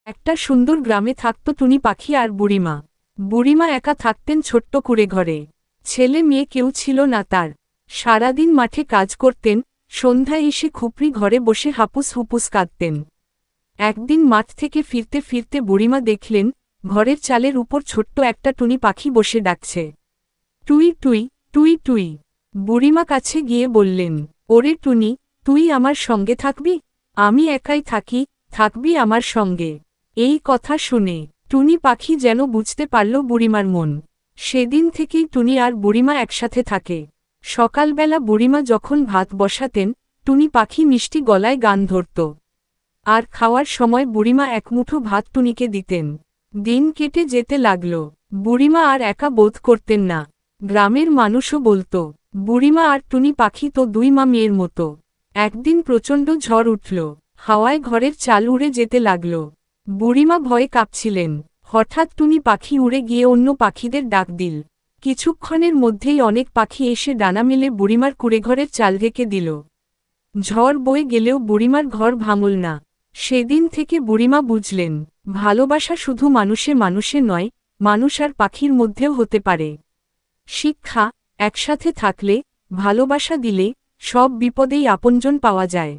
একটা সুন্দর গ্রামে থাকত টুনি পাখি আর বুড়িমা। বুড়িমা একা থাকতেন ছোট্ট কুঁড়ে ঘরে। ছেলে মেয়ে কেউ ছিল না তার। সারাদিন মাঠে কাজ করতেন, সন্ধ্যায় এসে খুপড়ি ঘরে বসে হাপুস হুপুস কাঁদতেন। একদিন মাঠ থেকে ফিরতে ফিরতে বুড়িমা দেখলেন, ঘরের চালের উপর ছোট্ট একটা টুনি পাখি বসে ডাকছে, টুই টুই, টুই টুই। বুড়িমা কাছে গিয়ে বললেন, ওরে টুনি, তুই আমার সঙ্গে থাকবি? আমি একাই থাকি, থাকবি আমার সঙ্গে। এই কথা শুনে টুনি পাখি যেন বুঝতে পারল বুড়িমার মন। সেদিন থেকেই টুনি আর বুড়িমা একসাথে থাকে। সকালবেলা বুড়িমা যখন ভাত বসাতেন, টুনি পাখি মিষ্টি গলায় গান ধরত। আর খাওয়ার সময় বুড়িমা এক মুঠো ভাত টুনিকে দিতেন। দিন কেটে যেতে লাগল। বুড়িমা আর একা বোধ করতেন না। গ্রামের মানুষও বলতো, বুড়িমা আর টুনি পাখি তো দুই মা মেয়ের মতো। একদিন প্রচণ্ড ঝড় উঠল, হাওয়ায় ঘরের চাল উড়ে যেতে লাগল। বুড়িমা ভয়ে কাঁপছিলেন। হঠাৎ টুনি পাখি উড়ে গিয়ে অন্য পাখিদের ডাক দিল। কিছুক্ষণের মধ্যেই অনেক পাখি এসে ডানা মেলে বুড়িমার কুঁড়েঘরের চাল ঢেকে দিল। ঝড় বয়ে গেলেও বুড়িমার ঘর ভাঙল না। সেদিন থেকে বুড়িমা বুঝলেন, ভালোবাসা শুধু মানুষে মানুষে নয়, মানুষ আর পাখির মধ্যেও হতে পারে। শিক্ষা, একসাথে থাকলে, ভালোবাসা দিলে, সব বিপদেই আপনজন পাওয়া যায়।